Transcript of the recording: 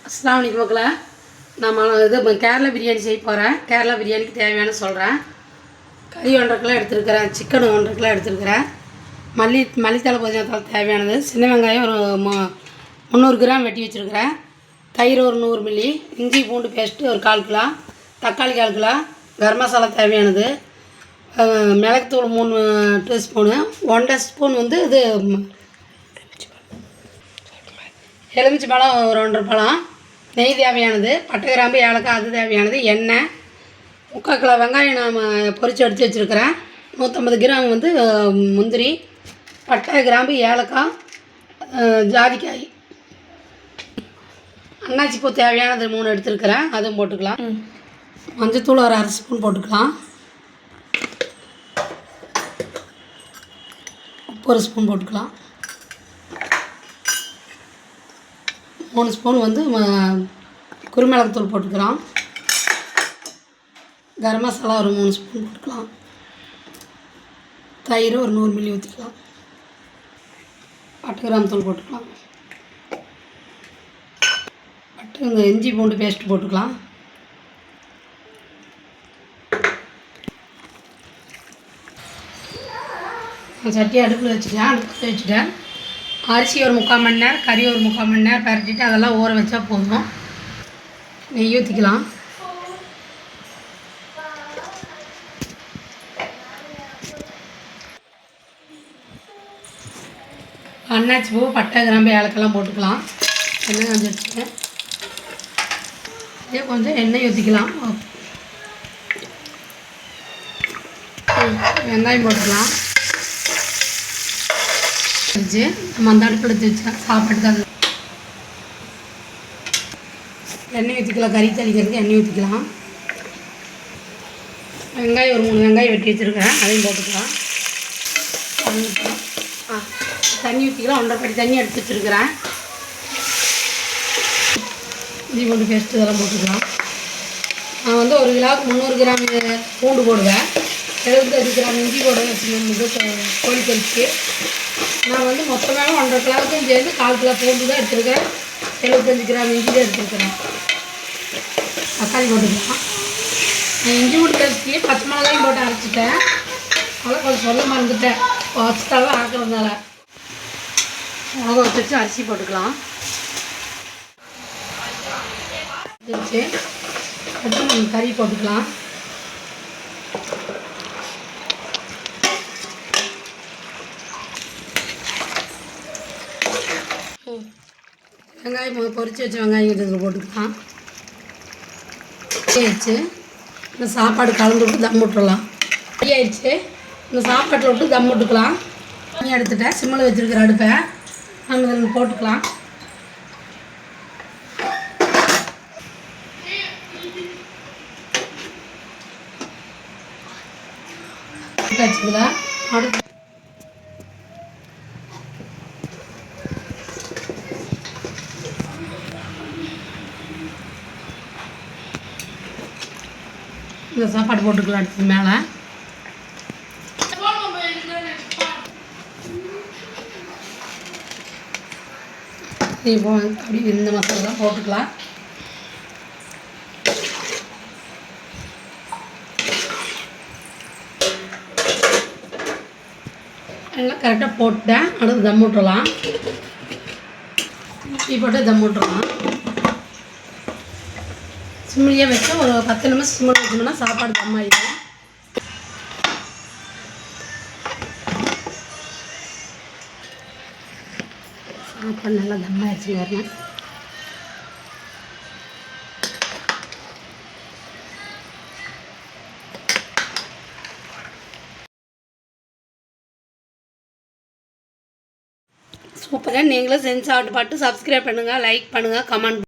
அஸ்ஸலாமு அலைக்கும் மக்களே. நான் இது கேரளா பிரியாணி செய்ய போகிறேன். கேரளா பிரியாணிக்கு தேவையான சொல்கிறேன். கறி 1.5 கிலோ எடுத்துருக்கிறேன். சிக்கன் 1.5 கிலோ எடுத்துருக்கிறேன். மல்லித்தலை புதினா தலை தேவையானது. சின்ன வெங்காயம் ஒரு 300 கிராம் வெட்டி வச்சுருக்கிறேன். தயிர் ஒரு 100 மில்லி. இஞ்சி பூண்டு பேஸ்ட்டு ஒரு 1/4 கிலோ. தக்காளி 1/4 கிலோ. கரம் மசாலா தேவையானது. மிளகுத்தூள் 3 டீஸ்பூனு. 1.5 ஸ்பூன் வந்து இது எலுமிச்சை பழம் ஒரு 1.5 பழம். நெய் தேவையானது. பட்டை கிராம்பு ஏலக்காய் அது தேவையானது. எண்ணெய் 3/4 கிலோ வெங்காயம் நாம் பொரித்து எடுத்து வச்சுருக்கிறேன். 150 கிராம் வந்து முந்திரி, பட்டை கிராம்பு ஏலக்காய், ஜாதிக்காய், அன்னாச்சிப்பூ தேவையானது 3 எடுத்துருக்கிறேன். அதுவும் போட்டுக்கலாம். மஞ்சத்தூள் ஒரு 1/2 ஸ்பூன் போட்டுக்கலாம். உப்பு 1 ஸ்பூன் போட்டுக்கலாம். 3 ஸ்பூன் வந்து குருமிளகுத்தூள் போட்டுக்கலாம். கரம் மசாலா ஒரு 3 ஸ்பூன் போட்டுக்கலாம். தயிர் ஒரு 100 மில்லி ஊற்றிக்கலாம். பட்டை கிராம்பு தூள் போட்டுக்கலாம். இந்த இஞ்சி பூண்டு பேஸ்ட்டு போட்டுக்கலாம். சட்டி அடுப்பில் வச்சுட்டேன். அரிசி ஒரு 3/4 மணி நேரம், கறி ஒரு 3/4 மணி நேரம் பரட்டிட்டு அதெல்லாம் ஊற வச்சா போதும். நெய் ஊற்றிக்கலாம். அன்னாச்சி பூ, பட்டை கிராம்பு ஏலக்கெல்லாம் போட்டுக்கலாம். எண்ணெய் கொஞ்சம் வச்சுக்கேன். இதே கொஞ்சம் எண்ணெய் ஊற்றிக்கலாம். வெங்காயம் போட்டுக்கலாம். வச்சு நம்ம அந்த அடுப்பில் எடுத்து வச்சா சாப்பாட்டுக்கு அது எண்ணெய் ஊற்றிக்கலாம். கறி தளிக்கிறதுக்கு எண்ணெய் ஊற்றிக்கலாம். வெங்காயம் ஒரு 3 வெங்காயம் வெட்டி வச்சுருக்கேன். அதையும் போட்டுக்கலாம். தண்ணி ஊற்றிக்கலாம். 1.5 படி தண்ணி எடுத்து வச்சுருக்கிறேன். இஞ்சி பூண்டு பேஸ்ட்டு இதெல்லாம் போட்டுக்கலாம். நான் வந்து 1 கிலோவுக்கு 300 கிராம் பூண்டு போடுவேன். 75 கிராம் இஞ்சி போடுவேன். கோழி கறிக்கு நான் வந்து மொத்தமாக 1.5 கிலோவுக்கும் சேர்ந்து 1/4 கிலோ பூண்டு தான் எடுத்துருக்கேன். 75 கிராம் இஞ்சி தான் எடுத்துருக்கிறேன். தக்காளி போட்டுக்கலாம். நான் இஞ்சி பூண்டு பேஸ்ட்லேயே பச்சை மிளகாயும் போட்டு அரைச்சிட்டேன். அதெல்லாம் கொஞ்சம் சொல்ல மறந்துட்டேன். வச்சுட்டாவே ஆக்கிறதுனால மிளகா வச்சு அரிசி போட்டுக்கலாம். வச்சு அடுத்து கறி போட்டுக்கலாம். வெங்காயம் பொரித்து வச்ச வெங்காயம் இதில் போட்டுக்கலாம். வச்சு இந்த சாப்பாடு கலந்து விட்டு தம் விட்டுடலாம். ரெடி ஆயிடுச்சு. இந்த சாப்பாட்டில் விட்டு தம் விட்டுக்கலாம். தண்ணி எடுத்துட்டேன். சிம்மில் வச்சுருக்கிற அடுப்பை நம்ம இதில் போட்டுக்கலாம். வச்சுக்கலாம். அடுத்து இந்த சாப்பாடு போட்டுக்கலாம். அடுத்து மேலே இப்போ அப்படி இந்த மசாலா போட்டுக்கலாம். எல்லாம் கரெக்டாக போட்டேன். அடுத்து தம் விட்டுறலாம். போட்டு தம் விட்டுறலாம். சிம்மிலேயே வச்சா ஒரு 10 நிமிஷம் சிம்மில் வச்சோம்னா சாப்பாடு தம் ஆகிடும். சாப்பாடு நல்லா தம் ஆகிடுச்சு. வரணும் சூப்பராக. நீங்களும் செஞ்சு சாப்பிட்டு பார்த்து சப்ஸ்கிரைப் பண்ணுங்கள், லைக் பண்ணுங்கள், கமெண்ட்